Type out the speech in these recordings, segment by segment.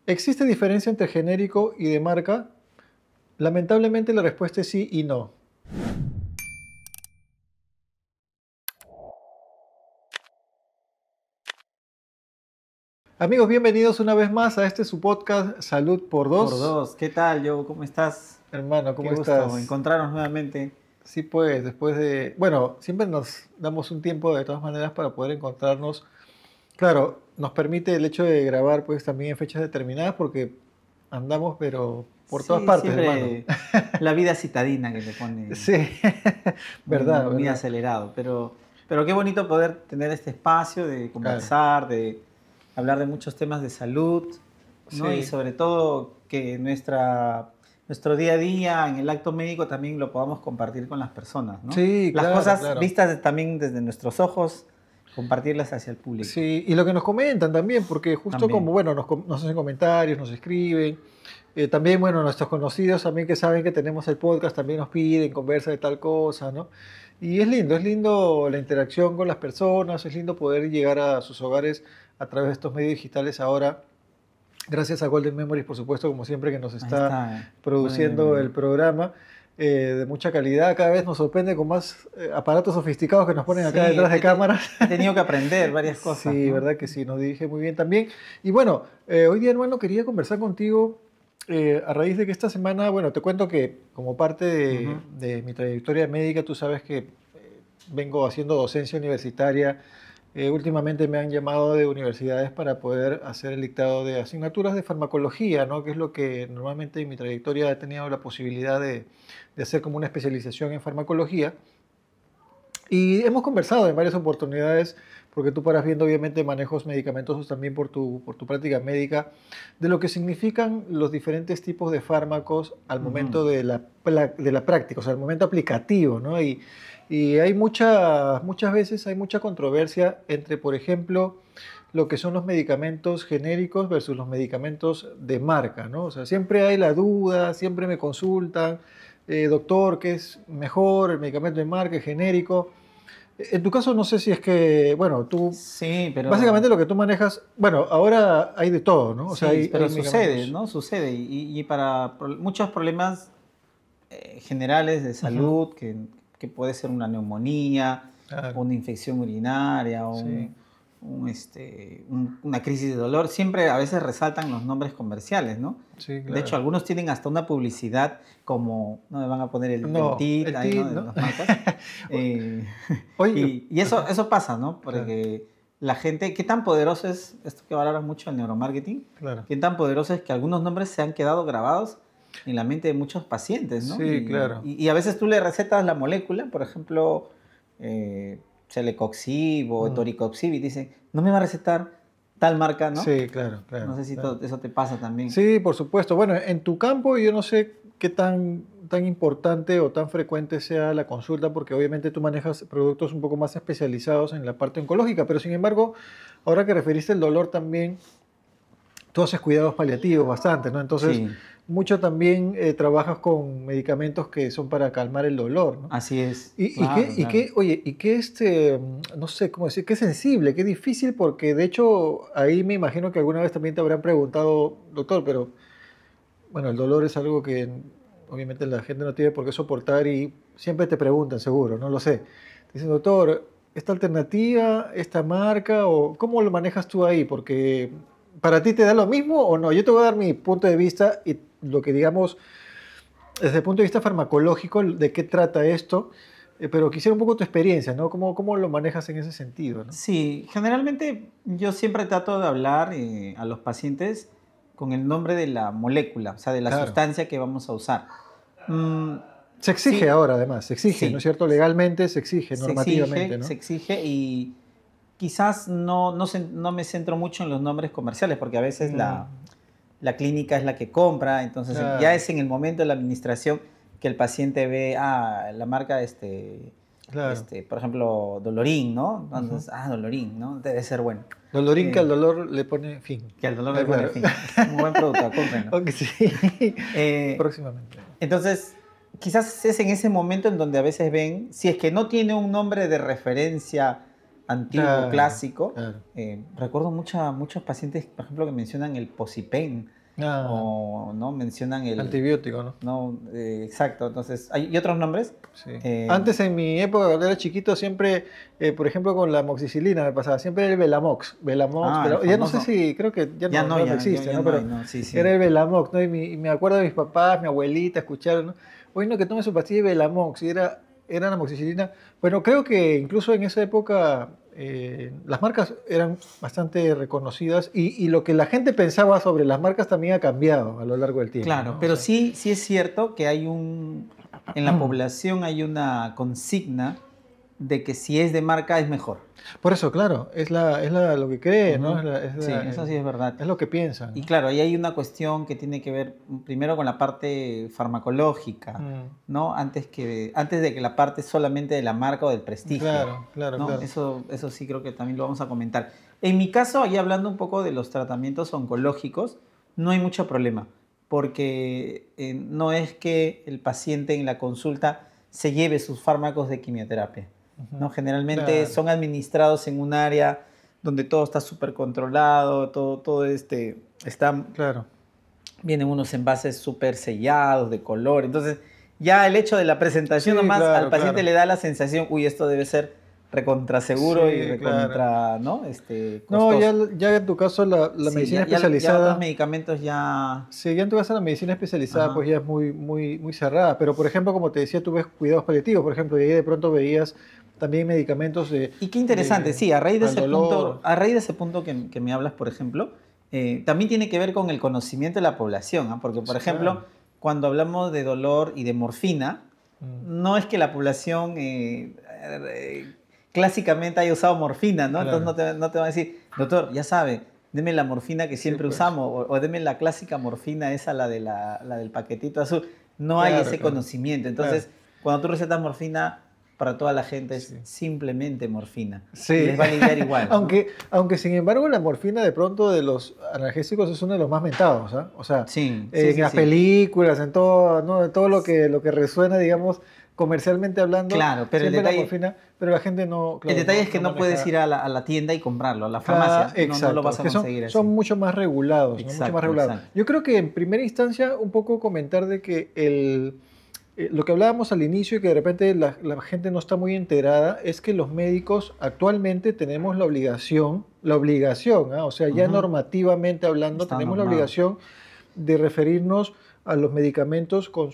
¿Existe diferencia entre genérico y de marca? Lamentablemente la respuesta es sí y no. Amigos, bienvenidos una vez más a este su podcast Salud por Por Dos. dos. ¿Qué tal, Joe? ¿Cómo estás? Hermano, ¿cómo Qué gusto estás? encontrarnos nuevamente. Sí, pues, después de... Bueno, siempre nos damos un tiempo de todas maneras para poder encontrarnos. Claro, nos permite el hecho de grabar pues también en fechas determinadas porque andamos pero por todas Sí, partes, hermano. siempre la vida citadina que te pone Sí, verdad, muy verdad. acelerado, pero qué bonito poder tener este espacio de Claro, conversar, de hablar de muchos temas de salud, ¿no? Y sí, sobre todo que nuestro día a día en el acto médico también lo podamos compartir con las personas, ¿no? sí, Las claro, cosas claro. vistas también desde nuestros ojos, compartirlas hacia el público Sí, y lo que nos comentan también, porque justo como, también. bueno, nos hacen comentarios, nos escriben, también, bueno, nuestros conocidos también que saben que tenemos el podcast también nos piden, conversa de tal cosa, ¿no? Y es lindo la interacción con las personas, es lindo poder llegar a sus hogares a través de estos medios digitales ahora, gracias a Golden Memories, por supuesto, como siempre, que nos Ahí está está, Golden produciendo el Memory. programa. De mucha calidad, cada vez nos sorprende con más aparatos sofisticados que nos ponen acá Sí, detrás de cámaras. he tenido que aprender varias cosas, Sí, ¿no? verdad que sí, nos dirige muy bien también. Y bueno, hoy día, hermano, quería conversar contigo a raíz de que esta semana, bueno, te cuento que como parte Ujú. de mi trayectoria médica, tú sabes que vengo haciendo docencia universitaria. Últimamente me han llamado de universidades para poder hacer el dictado de asignaturas de farmacología, ¿no? Que es lo que normalmente en mi trayectoria he tenido la posibilidad de hacer como una especialización en farmacología. Y hemos conversado en varias oportunidades, porque tú paras viendo obviamente manejos medicamentosos también por tu práctica médica, de lo que significan los diferentes tipos de fármacos al Ujú. momento de de la práctica, o sea, al momento aplicativo, ¿no? Y hay muchas veces hay mucha controversia entre, por ejemplo, lo que son los medicamentos genéricos versus los medicamentos de marca, ¿no? O sea, siempre hay la duda, siempre me consultan, doctor, ¿qué es mejor, el medicamento de marca, el genérico? En tu caso, no sé si es que, bueno, tú, Sí, básicamente pero lo que tú manejas, bueno, ahora hay de todo, ¿no? O sea, sí, hay pero sucede, medicamentos. ¿no? Sucede. Y para muchos problemas generales de Ujú, salud, que puede ser una neumonía, claro, una infección urinaria, sí, una crisis de dolor, siempre a veces resaltan los nombres comerciales, ¿no? sí, De hecho, claro. algunos tienen hasta una publicidad como, no me van a poner el No, TIT el ahí, TIL, ¿no? De ¿no? las marcas. Eh, Oye, y ajá, eso pasa, ¿no? claro, Porque la gente, ¿qué tan poderoso es esto que valora mucho el neuromarketing? claro. ¿Qué tan poderoso es que algunos nombres se han quedado grabados en la mente de muchos pacientes, ¿no? Sí, claro. Y a veces tú le recetas la molécula, por ejemplo, Celecoxib o Mm, Etoricoxib y dice, no me va a recetar tal marca, ¿no? sí, claro, No claro, sé si claro. eso te pasa también. Sí, por supuesto. Bueno, en tu campo yo no sé qué tan importante o tan frecuente sea la consulta, porque obviamente tú manejas productos un poco más especializados en la parte oncológica, pero sin embargo, ahora que referiste el dolor también, tú haces cuidados paliativos bastante, ¿no? Entonces, Sí, mucho también trabajas con medicamentos que son para calmar el dolor, ¿no? así es, Qué, claro, claro. oye, y qué no sé cómo decir, qué sensible, qué difícil, porque de hecho ahí me imagino que alguna vez también te habrán preguntado, doctor, pero bueno, el dolor es algo que obviamente la gente no tiene por qué soportar y siempre te preguntan, seguro, no lo sé. Te dicen, doctor, ¿esta alternativa, esta marca o cómo lo manejas tú ahí? Porque para ti te da lo mismo o no. Yo te voy a dar mi punto de vista y lo que digamos desde el punto de vista farmacológico de qué trata esto, pero quisiera un poco tu experiencia, ¿no? ¿Cómo lo manejas en ese sentido, ¿no? Sí, generalmente yo siempre trato de hablar a los pacientes con el nombre de la molécula, o sea, de la Claro. sustancia que vamos a usar. Mm, Se exige sí, ahora, además, se exige, ¿no es sí, cierto? Legalmente se exige, normativamente, se ¿no? exige y quizás no me centro mucho en los nombres comerciales porque a veces Mm, la clínica es la que compra, entonces ya claro, es en el momento de la administración que el paciente ve, la marca, claro. por ejemplo, Dolorín, ¿no? Ujú. Entonces, Dolorín, ¿no? Debe ser bueno. Dolorín que al Eh, dolor le pone fin. que al dolor Ah, le pone claro. fin. Es un buen producto, cómprenlo. Ok, sí. Eh, Próximamente. entonces, quizás es en ese momento en donde a veces ven, si es que no tiene un nombre de referencia antiguo, Claro, clásico, claro. recuerdo muchos pacientes, por ejemplo, que mencionan el Posipen. Ah, o no mencionan el... antibiótico, ¿no? No, exacto, entonces, ¿hay y otros nombres? Sí. Eh, Antes en mi época, cuando era chiquito, siempre, por ejemplo, con la amoxicilina me pasaba, siempre era el Velamox. Velamox, el ya no sé famoso... si, creo que ya Ya no, no, no ya, existe, ya ¿no? no hay, Pero no, sí, era sí. el Velamox, ¿no? Y me acuerdo de mis papás, mi abuelita, escucharon, ¿no? Oye, no, que tome su pastilla de Velamox, y era la amoxicilina. Bueno, creo que incluso en esa época las marcas eran bastante reconocidas y lo que la gente pensaba sobre las marcas también ha cambiado a lo largo del tiempo, Claro, ¿no? O pero sea, sí, sí es cierto que hay en la población hay una consigna de que si es de marca es mejor. por eso, claro, lo que cree, ¿no? Ujú. Sí, eso sí es verdad. Es lo que piensan, Y ¿no? claro, ahí hay una cuestión que tiene que ver primero con la parte farmacológica, Mm, ¿no? Antes de que la parte solamente de la marca o del prestigio, claro, claro, ¿no? claro. Eso sí creo que también lo vamos a comentar. En mi caso, ahí hablando un poco de los tratamientos oncológicos, no hay mucho problema, porque no es que el paciente en la consulta se lleve sus fármacos de quimioterapia, ¿no? Ujú, Generalmente claro, son administrados en un área donde todo está súper controlado, todo claro. vienen unos envases súper sellados de color. Entonces, ya el hecho de la presentación Sí, nomás al claro, paciente claro. le da la sensación, uy, esto debe ser recontra seguro y Sí, claro. recontra, ¿no? No, Costoso. ya en tu caso la Sí, medicina ya otros especializada, medicamentos ya... sí, ya en tu caso la medicina especializada Ajá. pues ya es muy, muy, muy cerrada. Pero por ejemplo, como te decía, tú ves cuidados paliativos, por ejemplo, y ahí de pronto veías también medicamentos Y qué interesante, sí, para el dolor. a raíz de ese punto que me hablas, por ejemplo, también tiene que ver con el conocimiento de la población, ¿ah? Porque, por Sí, claro. ejemplo, cuando hablamos de dolor y de morfina, Mm, no es que la población clásicamente haya usado morfina, ¿no? Entonces claro. no te va a decir, doctor, ya sabe, deme la morfina que Sí, siempre pues. usamos, o deme la clásica morfina, esa, la del paquetito azul. No hay Claro, ese claro. conocimiento. Claro. Entonces, cuando tú recetas morfina, para toda la gente es Sí. simplemente morfina. Y Sí, les va a aliviar igual, ¿no? aunque sin embargo la morfina de pronto de los analgésicos es uno de los más mentados, ¿ah? O sea, Sí, sí, en sí, las sí. películas, en todo, ¿no? En todo lo que resuena, digamos, comercialmente hablando, Claro, pero siempre la morfina, pero la gente no, el claro, detalle no, es que no no puedes maneja. ir a la tienda y comprarlo, a la farmacia. No lo Exacto, vas es a que conseguir son así. mucho más regulados, ¿no? Mucho más Exacto, regulados. exacto. Yo creo que en primera instancia un poco comentar de que lo que hablábamos al inicio y que de repente la gente no está muy enterada es que los médicos actualmente tenemos la obligación, ¿ah? O sea, ya Ujú. normativamente hablando, Está tenemos la normado. obligación de referirnos a los medicamentos con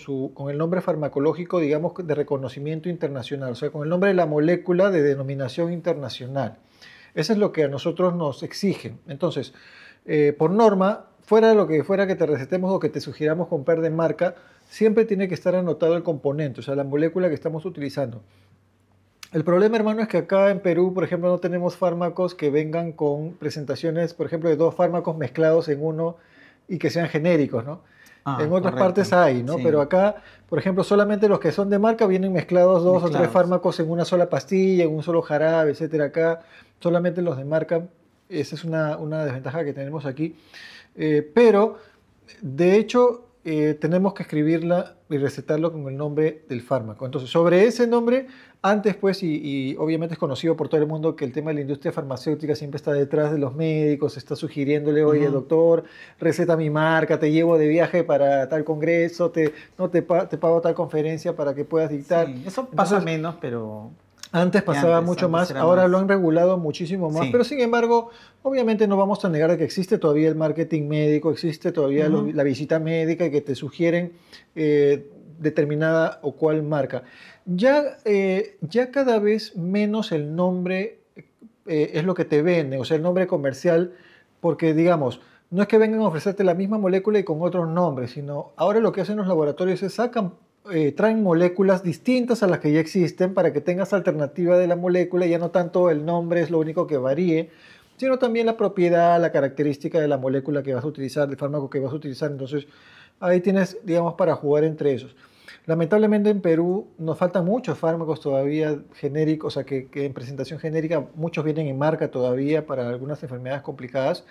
el nombre farmacológico, digamos, de reconocimiento internacional, o sea, con el nombre de la molécula de denominación internacional. Eso es lo que a nosotros nos exigen. Entonces, por norma, fuera de lo que fuera que te recetemos o que te sugiramos comprar de marca, siempre tiene que estar anotado el componente, o sea, la molécula que estamos utilizando. El problema, hermano, es que acá en Perú, por ejemplo, no tenemos fármacos que vengan con presentaciones, por ejemplo, de dos fármacos mezclados en uno y que sean genéricos, ¿no? En Ah, otras partes correcto. hay, ¿no? Pero Sí, acá, por ejemplo, solamente los que son de marca vienen mezclados dos o tres mezclados. fármacos en una sola pastilla, en un solo jarabe, etcétera. Acá solamente los de marca, esa es una desventaja que tenemos aquí. Pero, de hecho, tenemos que escribirla y recetarlo con el nombre del fármaco. Entonces, sobre ese nombre, antes pues, y obviamente es conocido por todo el mundo que el tema de la industria farmacéutica siempre está detrás de los médicos, está sugiriéndole, oye, Ujú. doctor, receta mi marca, te llevo de viaje para tal congreso, te pago tal conferencia para que puedas dictar. Sí, eso pasa Entonces, menos, pero antes que pasaba antes. mucho Antes más, era ahora lo más. han regulado muchísimo más, pero Sí. sin embargo, obviamente no vamos a negar de que existe todavía el marketing médico, existe todavía Ujú. la visita médica y que te sugieren determinada o cual marca. Ya cada vez menos el nombre es lo que te venden, o sea, el nombre comercial, porque digamos, no es que vengan a ofrecerte la misma molécula y con otros nombres, sino ahora lo que hacen los laboratorios es traen moléculas distintas a las que ya existen para que tengas alternativa de la molécula, ya no tanto el nombre es lo único que varíe, sino también la propiedad, la característica de la molécula que vas a utilizar, del fármaco que vas a utilizar. Entonces, ahí tienes, digamos, para jugar entre esos. Lamentablemente en Perú nos faltan muchos fármacos todavía genéricos, o sea, que en presentación genérica muchos vienen en marca todavía para algunas enfermedades complicadas.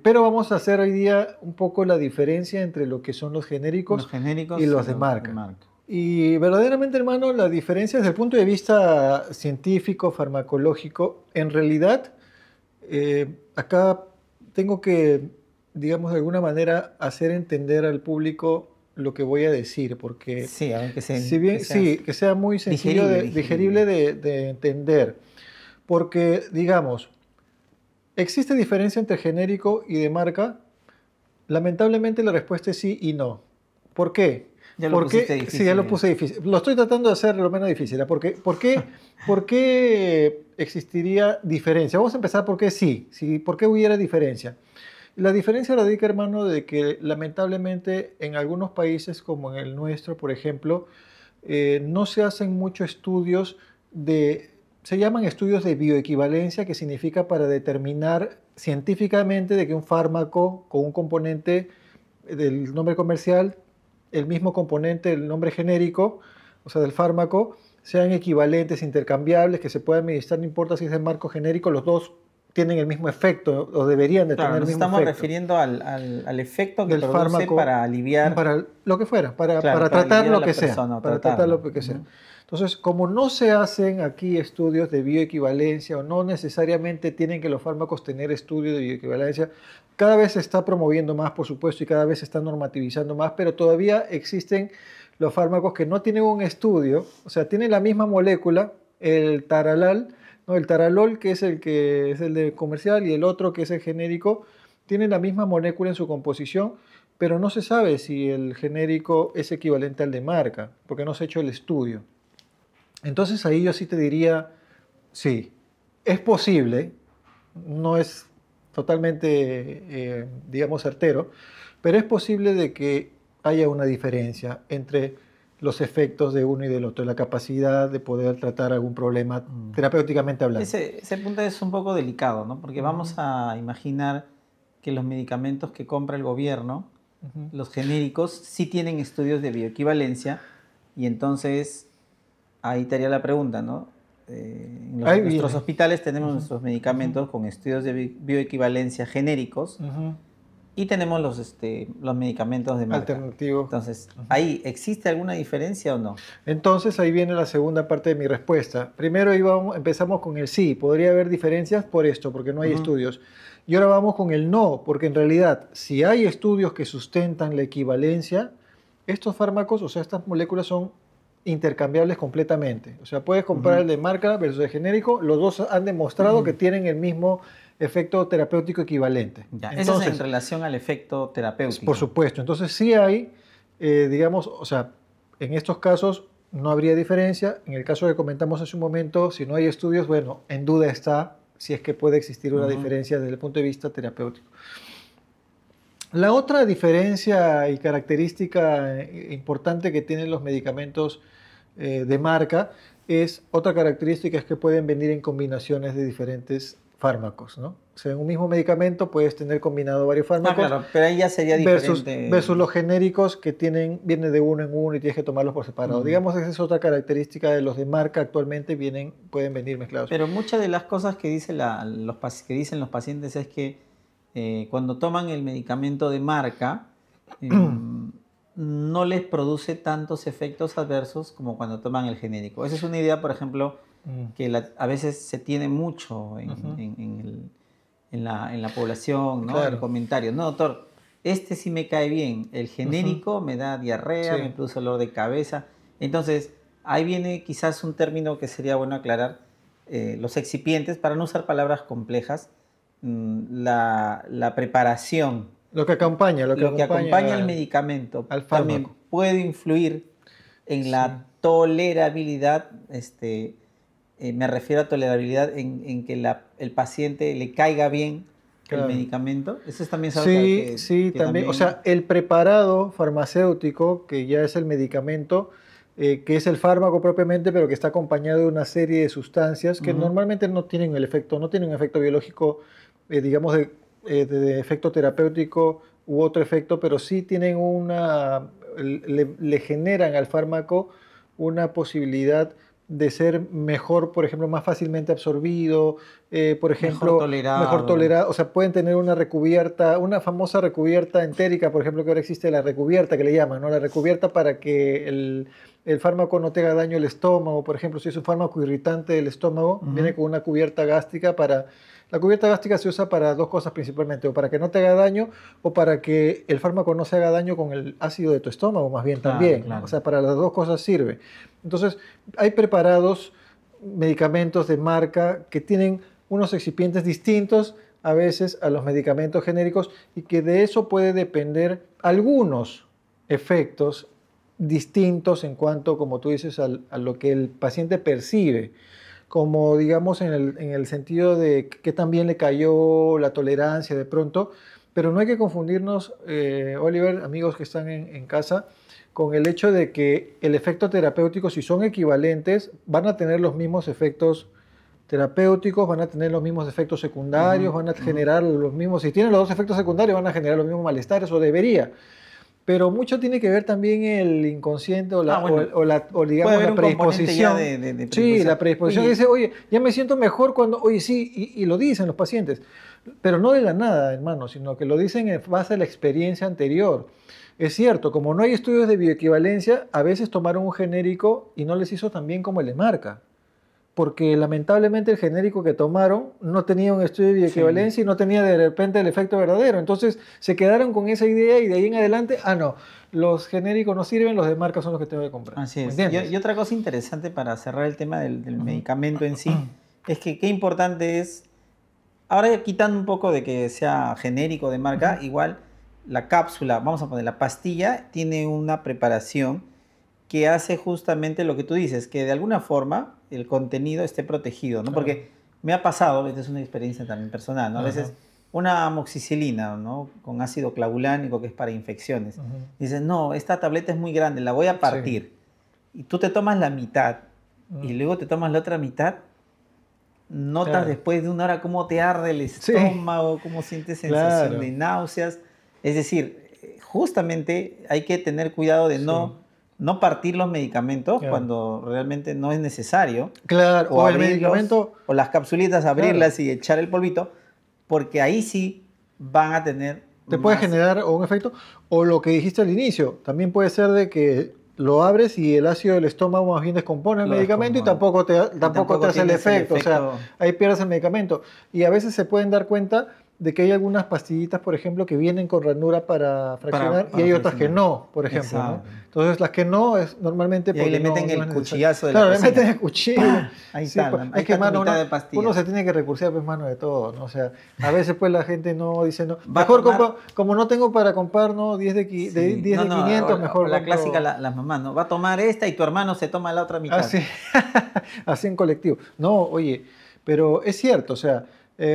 Pero vamos a hacer hoy día un poco la diferencia entre lo que son los Los genéricos y genéricos y los de los de marca. marca. Y verdaderamente, hermano, la diferencia desde el punto de vista científico, farmacológico, en realidad, acá tengo que digamos, de alguna manera hacer entender al público lo que voy a decir, porque Sí, a ver si bien, sí, que sea muy sencillo, digerible de entender, porque, digamos, ¿existe diferencia entre genérico y de marca? Lamentablemente la respuesta es sí y no. ¿Por qué? Ya lo pusiste Porque, sí, ya lo difícil. puse difícil. Lo estoy tratando de hacer lo menos difícil. ¿Ah? ¿Por qué existiría diferencia? Vamos a empezar por qué sí, sí, por qué hubiera diferencia. La diferencia radica, hermano, de que lamentablemente en algunos países como en el nuestro, por ejemplo, no se hacen muchos estudios se llaman estudios de bioequivalencia, que significa para determinar científicamente de que un fármaco con un componente del nombre comercial, el mismo componente del nombre genérico, o sea, del fármaco, sean equivalentes, intercambiables, que se puedan administrar, no importa si es de marco genérico, los dos tienen el mismo efecto o deberían de Claro, tener el nos mismo estamos efecto refiriendo al efecto que del produce fármaco para aliviar, para lo que fuera, claro, para para tratar aliviar a lo la que sea, persona o para tratar tratarla. lo que sea. Ujú. Entonces, como no se hacen aquí estudios de bioequivalencia o no necesariamente tienen que los fármacos tener estudios de bioequivalencia, cada vez se está promoviendo más, por supuesto, y cada vez se está normativizando más, pero todavía existen los fármacos que no tienen un estudio, o sea, tienen la misma molécula, el taralal, ¿no? El taralol, que es el de comercial, y el otro, que es el genérico, tienen la misma molécula en su composición, pero no se sabe si el genérico es equivalente al de marca, porque no se ha hecho el estudio. Entonces ahí yo sí te diría, sí, es posible, no es totalmente, digamos, certero, pero es posible de que haya una diferencia entre los efectos de uno y del otro, la capacidad de poder tratar algún problema Mm. terapéuticamente hablando. Ese punto es un poco delicado, ¿no? Porque vamos Ujú, a imaginar que los medicamentos que compra el gobierno, ujú. los genéricos, sí tienen estudios de bioequivalencia y entonces ahí te haría la pregunta, ¿no? Ahí Nuestros viene. hospitales tenemos Ujú, nuestros ujú, medicamentos con estudios de bioequivalencia genéricos ujú. y tenemos los medicamentos de marca. Alternativo. Entonces, Ujú. ¿ahí existe alguna diferencia o no? Entonces ahí viene la segunda parte de mi respuesta. Primero empezamos con el sí, podría haber diferencias por esto, porque no hay Ujú. estudios. Y ahora vamos con el no, porque en realidad si hay estudios que sustentan la equivalencia, estos fármacos, o sea, estas moléculas son intercambiables completamente. O sea, puedes comprar Ujú. el de marca versus el genérico, los dos han demostrado que tienen el mismo efecto terapéutico equivalente. Ya, eso es en Entonces, relación al efecto por terapéutico. supuesto, entonces sí hay, digamos, o sea, en estos casos no habría diferencia. En el caso que comentamos hace un momento, si no hay estudios, bueno, en duda está si es que puede existir una Ujú. diferencia desde el punto de vista terapéutico. La otra diferencia y característica importante que tienen los medicamentos de marca es, otra característica es que pueden venir en combinaciones de diferentes fármacos, ¿no? O sea, en un mismo medicamento puedes tener combinado varios Ah, fármacos claro, pero ahí ya sería versus diferente. los genéricos que vienen de uno en uno y tienes que tomarlos por separado. Mm. Digamos, esa es otra característica de los de marca actualmente, pueden venir mezclados. Pero muchas de las cosas que, que dicen los pacientes es que cuando toman el medicamento de marca, no les produce tantos efectos adversos como cuando toman el genérico. Esa es una idea, por ejemplo, Mm, que a veces se tiene mucho ujú, en la población, ¿no? El claro. comentario, no, doctor, este sí me cae bien, el Ujú, genérico me da diarrea, me sí, produce dolor de cabeza. Entonces, ahí viene quizás un término que sería bueno aclarar, los excipientes, para no usar palabras complejas, la preparación, lo que lo que acompaña al acompaña medicamento al también fármaco. puede influir en Sí, la tolerabilidad, me refiero a tolerabilidad en que el paciente le caiga bien el claro. medicamento. Eso también es algo Sí, sí, que también. O también... sea, el preparado farmacéutico, que ya es el medicamento, que es el fármaco propiamente, pero que está acompañado de una serie de sustancias que Ujú. normalmente no tienen el efecto, no tienen un efecto biológico, digamos, de efecto terapéutico u otro efecto, pero sí tienen le generan al fármaco una posibilidad de ser mejor, por ejemplo, más fácilmente absorbido, por Mejor ejemplo, mejor tolerado. tolerado, o sea, pueden tener una recubierta, una famosa recubierta entérica, por ejemplo, que ahora existe la recubierta que le llaman, ¿no? La recubierta para que el fármaco no te haga daño al estómago. Por ejemplo, si es un fármaco irritante del estómago, viene con una cubierta gástrica para... La cubierta gástrica se usa para dos cosas principalmente, o para que no te haga daño, o para que el fármaco no se haga daño con el ácido de tu estómago, más bien Claro, también, ¿no? claro. O sea, para las dos cosas sirve. Entonces, hay preparados medicamentos de marca que tienen unos excipientes distintos a veces a los medicamentos genéricos y que de eso puede depender algunos efectos distintos en cuanto, como tú dices, a lo que el paciente percibe, como digamos en el sentido de que también le cayó la tolerancia de pronto, pero no hay que confundirnos, Oliver, amigos que están en casa, con el hecho de que el efecto terapéutico, si son equivalentes, van a tener los mismos efectos terapéuticos, van a tener los mismos efectos secundarios, van a generar los mismos, si tienen los dos efectos secundarios, van a generar los mismos malestares, o debería. Pero mucho tiene que ver también el inconsciente Bueno, o puede digamos haber la un componente ya predisposición. de Sí, predisposición. la predisposición Oye, dice, oye, ya me siento mejor cuando, oye, sí, y lo dicen los pacientes, pero no de la nada, hermano, sino que lo dicen en base a la experiencia anterior. Es cierto, como no hay estudios de bioequivalencia, a veces tomaron un genérico y no les hizo tan bien como el de marca, porque lamentablemente el genérico que tomaron no tenía un estudio de sí. bioequivalencia y no tenía de repente el efecto verdadero. Entonces se quedaron con esa idea y de ahí en adelante, no, los genéricos no sirven, los de marca son los que tengo que comprar. Así ¿Me es. Y entiendes? otra cosa interesante para cerrar el tema del Ujú. medicamento en sí, es que qué importante es, ahora ya quitando un poco de que sea genérico de marca, Ujú. igual la cápsula, vamos a poner la pastilla, tiene una preparación que hace justamente lo que tú dices, que de alguna forma el contenido esté protegido, ¿no? Claro. Porque me ha pasado, esta es una experiencia también personal, ¿no? A Ajá. veces una amoxicilina, ¿no? Con ácido clavulánico que es para infecciones. Ujú. Dices, no, esta tableta es muy grande, la voy a Sí. partir. Y tú te tomas la mitad y Mm. luego te tomas la otra mitad, notas Claro. después de una hora cómo te arde el Sí, estómago, cómo sientes sensación de claro. náuseas. Es decir, justamente hay que tener cuidado de Sí, no partir los medicamentos claro. cuando realmente no es necesario, Claro, o o el abrirlos, medicamento, o las capsulitas, claro. abrirlas y echar el polvito, porque ahí sí van a tener Te puede más... generar o un efecto, o lo que dijiste al inicio, también puede ser de que lo abres y el ácido del estómago más bien descompone el Lo medicamento y descomponen. Y tampoco te tampoco hace el tienes el efecto, o sea, efecto... ahí pierdes el medicamento. Y a veces se pueden dar cuenta de que hay algunas pastillitas, por ejemplo, que vienen con ranura para fraccionar y para hay otras que fraccionar. no, por ejemplo, ¿no? Exacto. Entonces las que no es normalmente Y ahí le porque meten no es el necesario. cuchillazo de la Claro, le meten cocina. el cuchillo. ¡Pah! Ahí Sí, está, pues, ahí es que, está tu mano, mitad de uno pastilla. se tiene que recursear, pues, mano, de todo, ¿no? O sea, a veces, pues, la gente no dice, no, Va a mejor tomar, compro, como no tengo para comprar, ¿no? 10 de, sí, 10 no, de no, 500 o mejor la clásica, compro las mamás, ¿no? Va a tomar esta y tu hermano se toma la otra mitad. así, así en colectivo. No, oye, pero es cierto, o sea,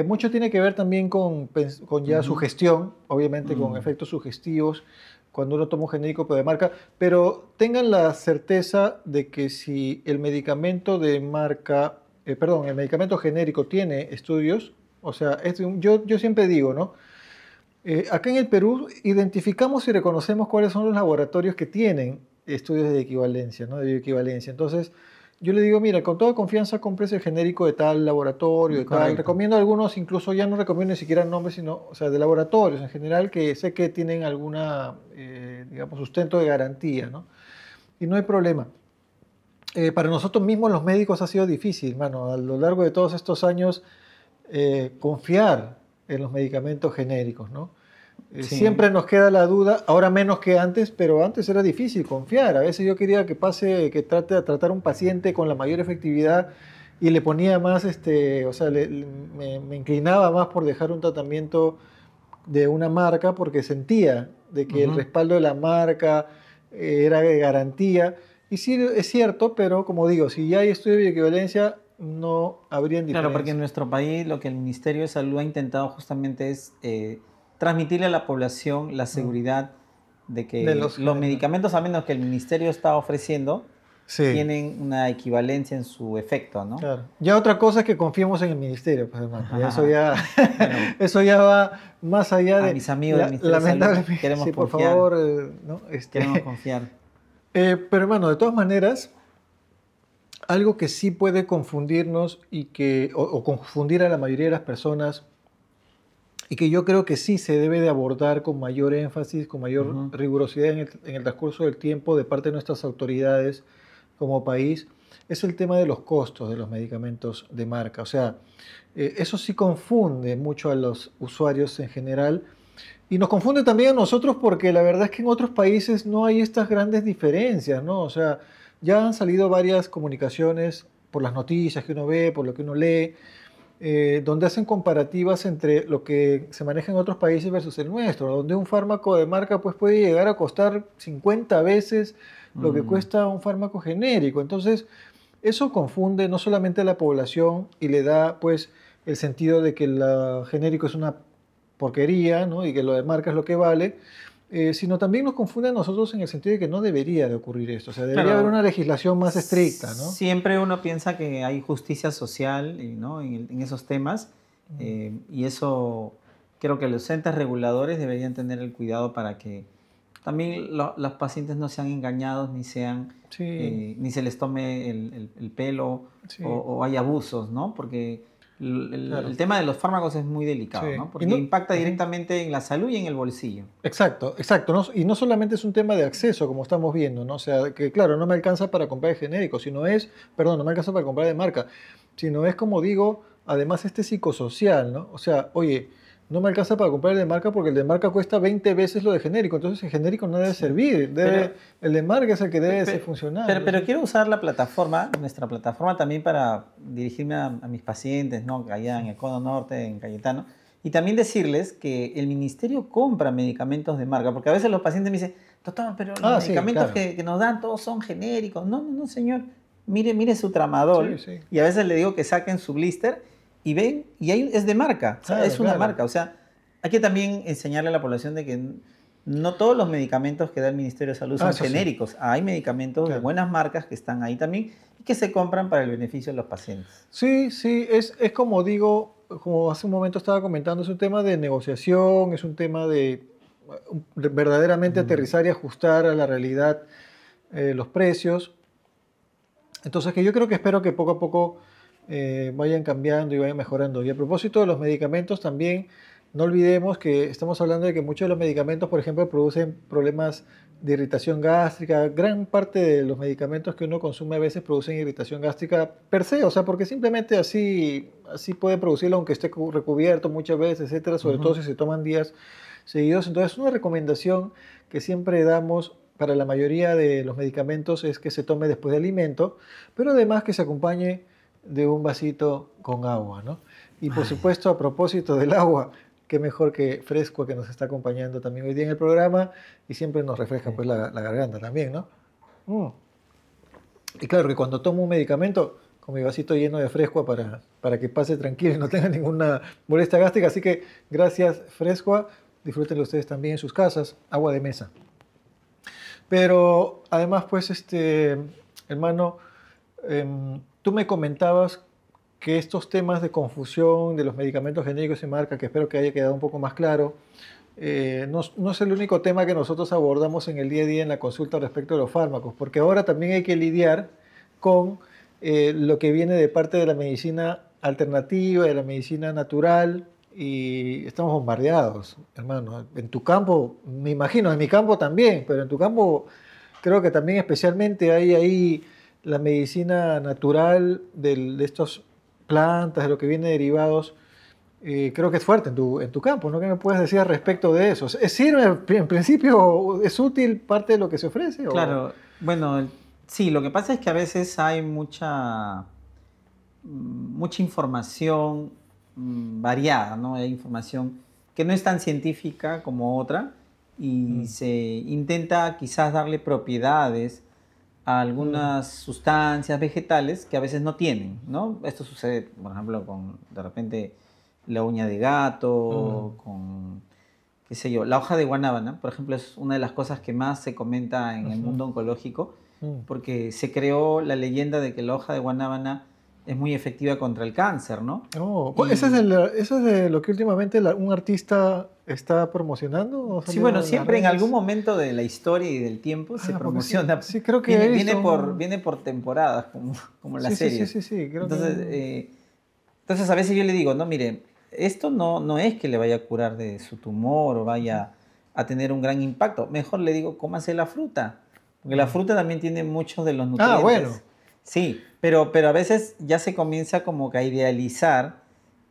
mucho tiene que ver también con ya Ujú. sugestión, obviamente con Mm, efectos sugestivos, cuando uno toma un genérico de marca, pero tengan la certeza de que si el medicamento de marca, perdón, el medicamento genérico tiene estudios, o sea, yo siempre digo, ¿no? Acá en el Perú identificamos y reconocemos cuáles son los laboratorios que tienen estudios de equivalencia, ¿no? De bioequivalencia. Entonces, yo le digo, mira, con toda confianza compres el genérico de tal laboratorio, de tal. correcto. Recomiendo algunos, incluso ya no recomiendo ni siquiera nombres, sino, o sea, de laboratorios en general que sé que tienen alguna, digamos, sustento de garantía, ¿no? Y no hay problema. Para nosotros mismos los médicos ha sido difícil, mano, a lo largo de todos estos años, confiar en los medicamentos genéricos, ¿no? Sí. Siempre nos queda la duda, ahora menos que antes, pero antes era difícil confiar. A veces yo quería que pase, que trate de tratar a un paciente con la mayor efectividad y le ponía más, o sea, me inclinaba más por dejar un tratamiento de una marca porque sentía de que el Ujú. respaldo de la marca era de garantía. Y sí, es cierto, pero como digo, si ya hay estudio de bioequivalencia, no habrían Claro, porque en diferencia. nuestro país lo que el Ministerio de Salud ha intentado justamente es transmitirle a la población la Mm. seguridad de De que los los genéricos. medicamentos, a menos que el Ministerio está ofreciendo, Sí. tienen una equivalencia en su efecto, ¿no? Claro. Ya otra cosa es que confiemos en el ministerio, pues hermano. Ya eso ya, Bueno, eso ya va más allá a de, mis amigos del Ministerio de Salud lamentablemente, queremos sí, por confiar, favor, ¿no? queremos confiar. Pero hermano, de todas maneras, algo que sí puede confundirnos o confundir a la mayoría de las personas y que yo creo que sí se debe de abordar con mayor énfasis, con mayor Ujú. rigurosidad en el transcurso del tiempo de parte de nuestras autoridades como país, es el tema de los costos de los medicamentos de marca. O sea, eso sí confunde mucho a los usuarios en general y nos confunde también a nosotros porque la verdad es que en otros países no hay estas grandes diferencias, ¿no? O sea, ya han salido varias comunicaciones por las noticias que uno ve, por lo que uno lee, donde hacen comparativas entre lo que se maneja en otros países versus el nuestro, donde un fármaco de marca pues, puede llegar a costar 50 veces lo que Mm, cuesta un fármaco genérico. Entonces, eso confunde no solamente a la población y le da pues el sentido de que el genérico es una porquería, ¿no? Y que lo de marca es lo que vale, sino también nos confunde a nosotros en el sentido de que no debería de ocurrir esto. O sea, debería haber claro, una legislación más estricta, ¿no? siempre uno piensa que hay justicia social, ¿no? En esos temas, Mm. y eso creo que los entes reguladores deberían tener el cuidado para que también los pacientes no sean engañados Sí, ni se les tome el pelo sí, o hay abusos, ¿no? Porque el claro. tema de los fármacos es muy delicado, Sí. ¿no? Y Porque no, impacta ujú. directamente en la salud y en el bolsillo. Exacto, exacto. Y no solamente es un tema de acceso, como estamos viendo, ¿no? O sea, que claro, no me alcanza para comprar de genérico, sino es, perdón, no me alcanza para comprar de marca, sino es como digo, además este psicosocial, ¿no? O sea, oye, no me alcanza para comprar el de marca porque el de marca cuesta 20 veces lo de genérico, entonces el genérico no debe Sí. servir, Pero, el de marca es el que debe ser pe- funcional. pero Entonces, quiero usar la plataforma, nuestra plataforma también para dirigirme a mis pacientes, ¿no? Allá en el Cono Norte, en Cayetano, y también decirles que el ministerio compra medicamentos de marca, porque a veces los pacientes me dicen, doctor, pero los ah, sí, medicamentos claro. que nos dan todos son genéricos. No, no, no, señor. Mire su Sí, tramadol, sí, y a veces le digo que saquen su blister y ven, y ahí es de marca, o sea, claro, es una claro. marca. O sea, hay que también enseñarle a la población de que no todos los medicamentos que da el Ministerio de Salud Ah, son eso sí, genéricos. Hay medicamentos de claro. buenas marcas que están ahí también y que se compran para el beneficio de los pacientes. Sí, sí, es como digo, como hace un momento estaba comentando, es un tema de negociación, es un tema de verdaderamente Mm. aterrizar y ajustar a la realidad los precios. Entonces, que yo creo que espero que poco a poco vayan cambiando y vayan mejorando. Y a propósito de los medicamentos, también no olvidemos que estamos hablando de que muchos de los medicamentos, por ejemplo, producen problemas de irritación gástrica. Gran parte de los medicamentos que uno consume a veces producen irritación gástrica per se, o sea, porque simplemente así puede producirlo aunque esté recubierto muchas veces, etcétera, sobre todo Ujú. si se toman días seguidos. Entonces, una recomendación que siempre damos para la mayoría de los medicamentos es que se tome después de alimento, pero además que se acompañe de un vasito con agua, ¿no? Y por Ay, supuesto, a propósito del agua, qué mejor que Frescua que nos está acompañando también hoy día en el programa y siempre nos refresca sí. pues la garganta también, ¿no? Mm. Y claro que cuando tomo un medicamento, con mi vasito lleno de Frescua para que pase tranquilo y no tenga ninguna molestia gástrica, así que gracias Frescua, disfrútenlo ustedes también en sus casas, agua de mesa. Pero además, pues, hermano, tú me comentabas que estos temas de confusión de los medicamentos genéricos y marca, que espero que haya quedado un poco más claro, no es el único tema que nosotros abordamos en el día a día en la consulta respecto de los fármacos, porque ahora también hay que lidiar con lo que viene de parte de la medicina alternativa, de la medicina natural, y estamos bombardeados, hermano. En tu campo, me imagino, en mi campo también, pero en tu campo creo que también especialmente hay ahí la medicina natural de estas plantas, de lo que viene derivados. Creo que es fuerte en tu campo, ¿no? ¿Qué me puedes decir al respecto de eso? ¿Es sirve, en principio, es útil parte de lo que se ofrece? O... Claro, bueno, sí, lo que pasa es que a veces hay mucha información variada, ¿no? Hay información que no es tan científica como otra y Mm, se intenta quizás darle propiedades a mm, algunas sustancias vegetales que a veces no tienen, ¿no? Esto sucede, por ejemplo, con de repente la uña de gato, mm, con, qué sé yo, la hoja de guanábana, por ejemplo, es una de las cosas que más se comenta en el ujú, mundo oncológico, mm. porque se creó la leyenda de que la hoja de guanábana es muy efectiva contra el cáncer, ¿no? Oh, Y eso es de lo que últimamente un artista está promocionando o sí, salió bueno, en las siempre en algún redes. momento de la historia y del tiempo se Ah, porque sí, promociona, sí creo que he visto viene por temporadas, como las Sí, sí, sí, series. sí, sí, creo que Entonces, entonces a veces yo le digo, no, mire, esto no es que le vaya a curar de su tumor o vaya a tener un gran impacto. Mejor le digo, cómase la fruta, porque la fruta también tiene muchos de los Ah, bueno. nutrientes. Sí, pero a veces ya se comienza como que a idealizar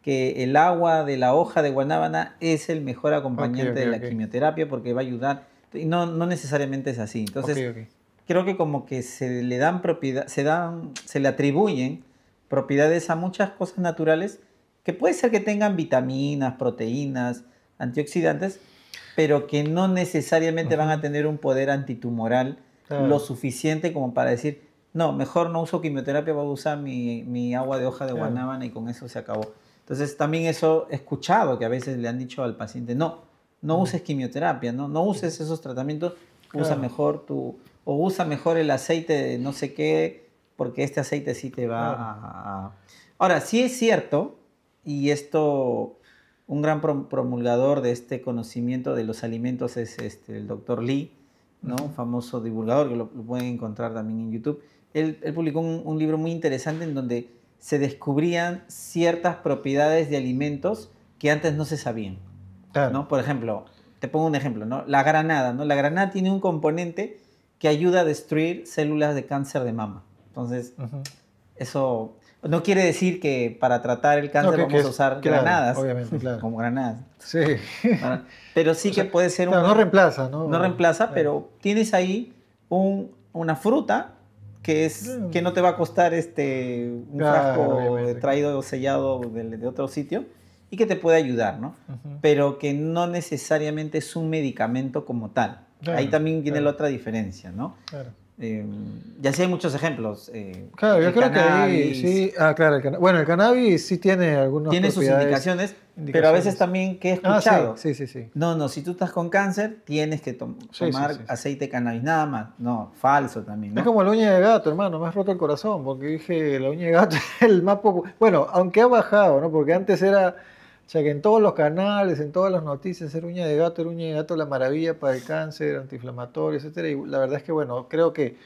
que el agua de la hoja de guanábana es el mejor Ok, acompañante ok, de la ok. quimioterapia porque va a ayudar. Y no necesariamente es así. Ok, Entonces, ok. creo que como que se le dan propiedad, se le atribuyen propiedades a muchas cosas naturales que puede ser que tengan vitaminas, proteínas, antioxidantes, pero que no necesariamente van a Ujú. tener un poder antitumoral lo Claro, suficiente como para decir, no, mejor no uso quimioterapia, voy a usar mi agua de hoja de claro. guanábana y con eso se acabó. Entonces también eso he escuchado que a veces le han dicho al paciente, no Mm, uses quimioterapia, no uses esos tratamientos, usa claro, mejor o usa mejor el aceite de no sé qué, porque este aceite sí te va claro. Ahora, sí es cierto, y esto, un gran promulgador de este conocimiento de los alimentos es el doctor Lee, ¿no? Un Ujú. famoso divulgador que lo pueden encontrar también en YouTube. Él publicó un libro muy interesante en donde se descubrían ciertas propiedades de alimentos que antes no se sabían, Claro. ¿no? Por ejemplo, te pongo un ejemplo, ¿no? La granada, ¿no? La granada tiene un componente que ayuda a destruir células de cáncer de mama. Entonces, Ujú. eso no quiere decir que para tratar el No, cáncer que vamos a es, usar claro, granadas, obviamente, claro. como granadas. Sí. Pero O sí que sea, puede ser un claro, no buen, reemplaza, no ¿no? reemplaza, Claro. pero tienes ahí una fruta que no te va a costar un Claro, frasco obviamente, traído claro. o sellado de otro sitio y que te puede ayudar, ¿no? Ujú. Pero que no necesariamente es un medicamento como tal. Ahí Claro, también viene la claro, otra diferencia, ¿no? claro. Eh, y así hay muchos ejemplos. Claro, yo El creo que ahí cannabis, sí. Ah, claro, bueno, el cannabis sí tiene algunas tiene sus propiedades, indicaciones, pero a veces indicaciones. también que he Ah, sí, escuchado, sí, sí, sí. no, si tú estás con cáncer, tienes que Sí, sí, tomar sí, sí. aceite de cannabis, nada más. No, falso también, Es ¿no? como la uña de gato, hermano, me has roto el corazón, porque dije, la uña de gato es el más popular. Bueno, aunque ha bajado, ¿no? Porque antes era, o sea, que en todos los canales, en todas las noticias, era uña de gato la maravilla para el cáncer, antiinflamatorio, etcétera. Y la verdad es que, bueno, creo que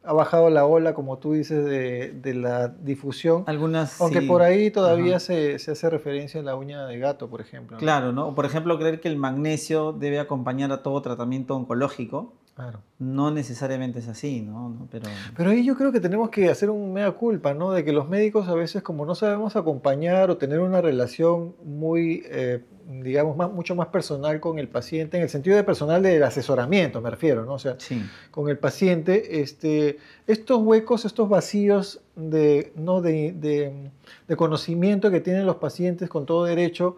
ha bajado la ola, como tú dices, de la difusión, Algunas aunque por sí, ahí todavía ajá. se hace referencia a la uña de gato, por ejemplo, ¿no? Claro, ¿no? Por ejemplo, creer que el magnesio debe acompañar a todo tratamiento oncológico, Claro. no necesariamente es así, ¿no? Pero Pero ahí yo creo que tenemos que hacer un mea culpa, ¿no? De que los médicos a veces, como no sabemos acompañar o tener una relación muy, digamos, mucho más personal con el paciente, en el sentido de personal del asesoramiento, me refiero, ¿no? O sea, sí, con el paciente, estos huecos, estos vacíos ¿no? de conocimiento que tienen los pacientes con todo derecho,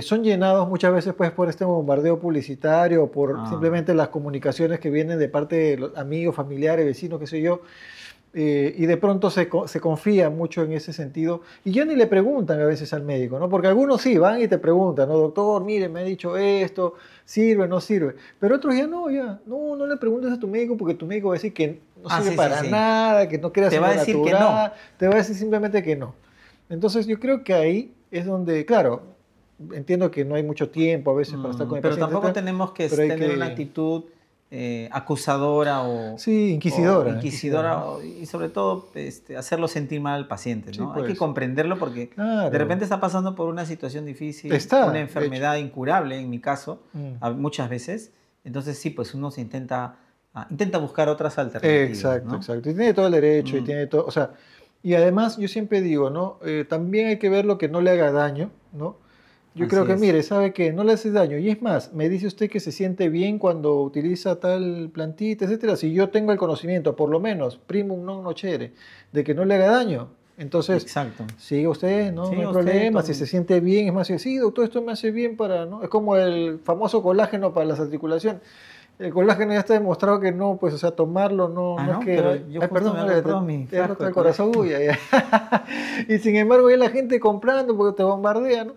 son llenados muchas veces pues, por este bombardeo publicitario o por ah, simplemente las comunicaciones que vienen de parte de los amigos, familiares, vecinos, qué sé yo, y de pronto se confía mucho en ese sentido y ya ni le preguntan a veces al médico, ¿no? Porque algunos sí van y te preguntan, ¿no? Doctor, mire, me ha dicho esto, sirve, no sirve, pero otros no le preguntes a tu médico porque tu médico va a decir que no sirve sí, sí, para sí. nada, que no creas Te en va a lo decir que no. natural, te va a decir simplemente que no. Entonces yo creo que ahí es donde, claro, entiendo que no hay mucho tiempo a veces para estar con el Pero paciente, tampoco etcétera, tenemos que pero hay tener una que, actitud acusadora sí, o inquisidora, inquisidora ¿no? y sobre todo hacerlo sentir mal al paciente, Sí, ¿no? Hay que pues, comprenderlo porque de repente claro, está pasando por una situación difícil, una está, de hecho. enfermedad incurable en mi caso, Mm. muchas veces. Entonces sí, pues uno se intenta buscar otras alternativas, Exacto, ¿no? exacto. Y tiene todo el derecho y Mm, tiene todo, o sea, y además yo siempre digo, ¿no? También hay que ver lo que no le haga daño, ¿no? Yo creo así que, es. mire, sabe que no le hace daño. Y es más, me dice usted que se siente bien cuando utiliza tal plantita, etcétera. Si yo tengo el conocimiento, por lo menos, primum non nocere, de que no le haga daño, entonces, Exacto. siga usted, ¿no? No Sí, hay usted problema. Si se siente bien, es más, sí, doctor, esto me hace bien para, ¿no? Es como el famoso colágeno para las articulaciones. El colágeno ya está demostrado que no, pues, o sea, tomarlo no es ¿no? que, Pero ay, yo ay, justo perdón, me he no, comprado mi te he frasco roto de el corazón, colágeno. uy, ay, ay. Y sin embargo, hay la gente comprando porque te bombardea, ¿no?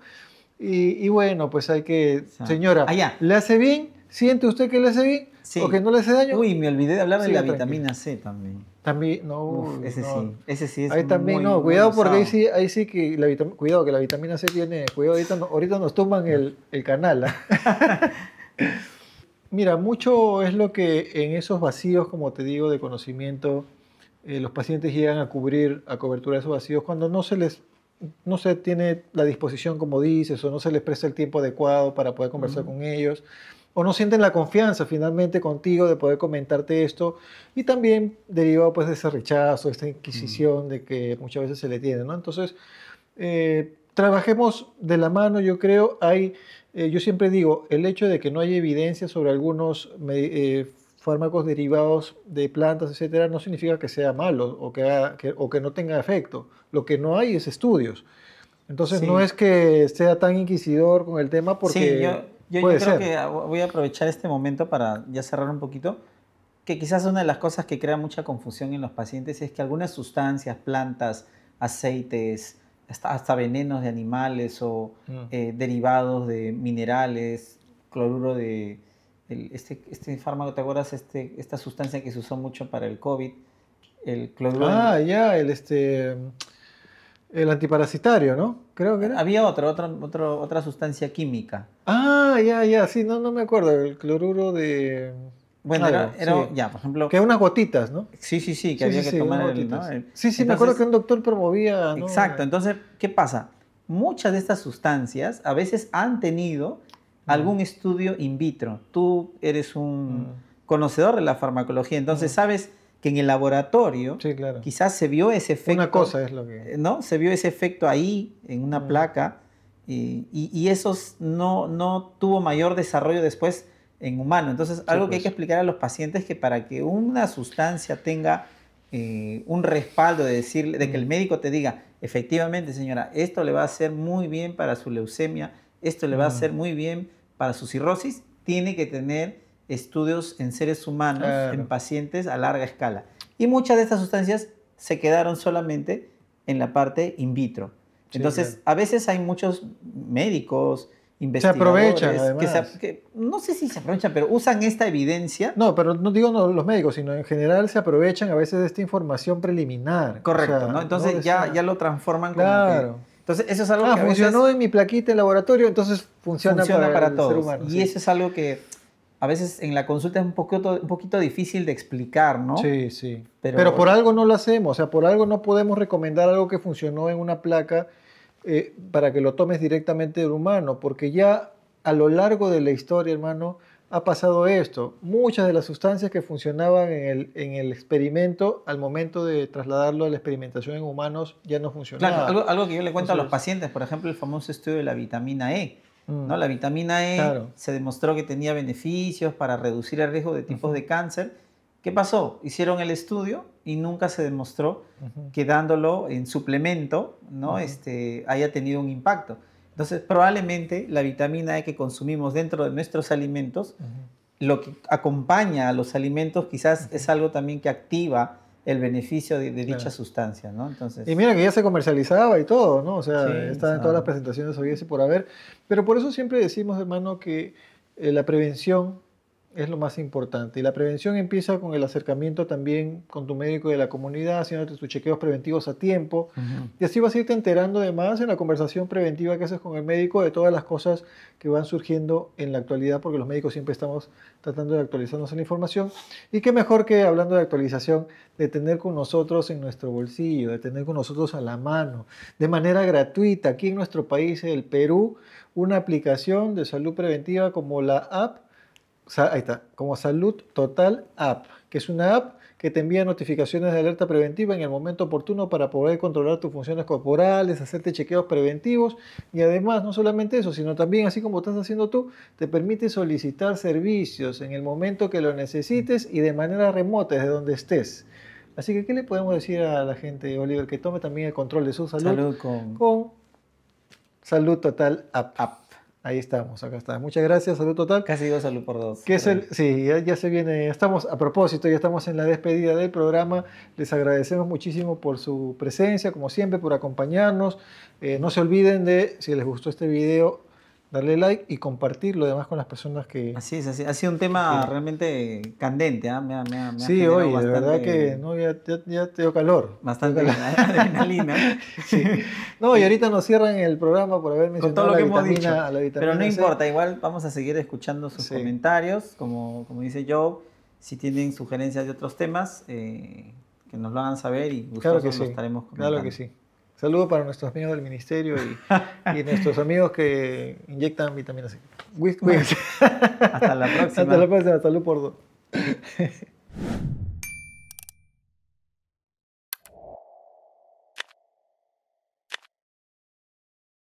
Y bueno, pues hay que, O sea, señora, allá. ¿le hace bien? ¿Siente usted que le hace bien? ¿O que Sí. no le hace daño? Uy, me olvidé de hablar de la Siga tranquilo. vitamina C también. También, no, Uf, uy, no. ese sí es Ahí también, muy, no, muy cuidado porque usado. ahí sí que cuidado que la vitamina C tiene, cuidado, ahorita nos toman el canal, ¿ah? Mira, mucho es lo que en esos vacíos, como te digo, de conocimiento, los pacientes llegan a cubrir, a cobertura de esos vacíos cuando no se les no se tiene la disposición, como dices, o no se les presta el tiempo adecuado para poder conversar con ellos, o no sienten la confianza finalmente contigo de poder comentarte esto, y también derivado pues de ese rechazo, esta inquisición de que muchas veces se le tiene, ¿no? Entonces, trabajemos de la mano, yo creo. Yo siempre digo, el hecho de que no haya evidencia sobre algunos fármacos derivados de plantas, etcétera, no significa que sea malo o que no tenga efecto. Lo que no hay es estudios. Entonces, no Sí, es que sea tan inquisidor con el tema sí, porque yo puede creo ser. que voy a aprovechar este momento para ya cerrar un poquito, que quizás una de las cosas que crea mucha confusión en los pacientes es que algunas sustancias, plantas, aceites, hasta venenos de animales o Mm. derivados de minerales, cloruro de... este fármaco, ¿te acuerdas? Esta sustancia que se usó mucho para el COVID, el cloruro de... Ah, ya, el antiparasitario, ¿no? Creo que era. Había otra sustancia química. Ah, ya, ya, sí, no, no me acuerdo. El cloruro de Bueno, algo, sí. ya, por ejemplo, Que unas gotitas, ¿no? sí, sí, sí, que Sí, sí, había que sí, unas tomar el, ¿no? gotitas. Sí, sí, me acuerdo que Entonces, un doctor promovía, ¿no? exacto. Entonces, ¿qué pasa? Muchas de estas sustancias a veces han tenido Mm, algún estudio in vitro. Tú eres un mm, conocedor de la farmacología, entonces mm. sabes que en el laboratorio Sí, claro. quizás se vio ese Una efecto, cosa es lo que... ¿no? Se vio ese efecto ahí en una Mm, placa y eso no tuvo mayor desarrollo después en humano. Entonces, sí, algo que hay que pues. explicar a los pacientes es que para que una sustancia tenga un respaldo de decirle, de que el Mm, médico te diga, efectivamente, señora, esto le va a hacer muy bien para su leucemia, esto le va a mm, hacer muy bien para su cirrosis, tiene que tener estudios en seres humanos, en claro. pacientes a larga escala. Y muchas de estas sustancias se quedaron solamente en la parte in vitro. Sí, claro. Entonces, a veces hay muchos médicos, Se aprovechan, investigadores, además. que no sé si se aprovechan, pero usan esta evidencia. No, pero no digo no los médicos, sino en general se aprovechan a veces de esta información preliminar. O Correcto, ¿no? sea, ¿no? De Entonces ya esa... lo transforman como que... Claro. Entonces eso es algo Ah, que a funcionó veces en mi plaquita en laboratorio, entonces funciona funciona para para el ser todos. humano, Y sí. eso es algo que a veces en la consulta es un poquito difícil de explicar, ¿no? Sí, sí. Pero por Pero, algo no lo hacemos, o sea, por algo no podemos recomendar algo que funcionó en una placa para que lo tomes directamente del humano, porque ya a lo largo de la historia, hermano, ha pasado esto. Muchas de las sustancias que funcionaban en el experimento, al momento de trasladarlo a la experimentación en humanos, ya no claro, funcionaban. algo que yo le cuento a los Entonces, pacientes, por ejemplo, el famoso estudio de la vitamina E, mm, ¿no? La vitamina E claro. se demostró que tenía beneficios para reducir el riesgo de tipos Ujú, de cáncer. ¿Qué pasó? Hicieron el estudio y nunca se demostró ujú, que dándolo en suplemento, ¿no? ujú, Haya tenido un impacto. Entonces, probablemente la vitamina E que consumimos dentro de nuestros alimentos, ujú, lo que acompaña a los alimentos quizás ujú, es algo también que activa el beneficio de dicha claro. sustancia, ¿no? Y Entonces, mira que ya se comercializaba y todo, ¿no? O sea, sí, o estaba en todas sea, las presentaciones habidas y por haber. Pero por eso siempre decimos, hermano, que la prevención es lo más importante. Y la prevención empieza con el acercamiento también con tu médico de la comunidad, haciéndote tus chequeos preventivos a tiempo. ujú. Y así vas a irte enterando además en la conversación preventiva que haces con el médico de todas las cosas que van surgiendo en la actualidad, porque los médicos siempre estamos tratando de actualizarnos en la información. Y qué mejor que hablando de actualización, de tener con nosotros en nuestro bolsillo, de tener con nosotros a la mano, de manera gratuita, aquí en nuestro país, el Perú, una aplicación de salud preventiva como la app, ahí está, como Salud Total App, que es una app que te envía notificaciones de alerta preventiva en el momento oportuno para poder controlar tus funciones corporales, hacerte chequeos preventivos y además no solamente eso, sino también así como estás haciendo tú, te permite solicitar servicios en el momento que lo necesites y de manera remota desde donde estés. Así que, ¿qué le podemos decir a la gente, Oliver? Que tome también el control de su salud Salud con con Salud Total App. app. Ahí estamos, acá está. Muchas gracias, Salud Total. Casi digo salud por dos, Que es pero el, sí, ya se viene, estamos a propósito, ya estamos en la despedida del programa. Les agradecemos muchísimo por su presencia, como siempre, por acompañarnos. No se olviden de, si les gustó este video, darle like y compartirlo además con las personas así es, así. Ha sido un que tema quieren. realmente candente, ¿ah? Me ha Sí, generado oye, de verdad que bastante, no, ya te dio calor. Te dio bastante calor. adrenalina. Sí. No, y ahorita nos cierran el programa por haber Con todo mencionado lo que hemos dicho. la Pero no vitamina C. importa, igual vamos a seguir escuchando sus Sí, comentarios, como dice Joe. Si tienen sugerencias de otros temas, que nos lo hagan saber y claro que gustosos lo sí, estaremos claro que comentando. sí. Saludos para nuestros amigos del ministerio y nuestros amigos que inyectan vitamina C. Cuídense. Hasta la Hasta próxima. la próxima. Salud por dos.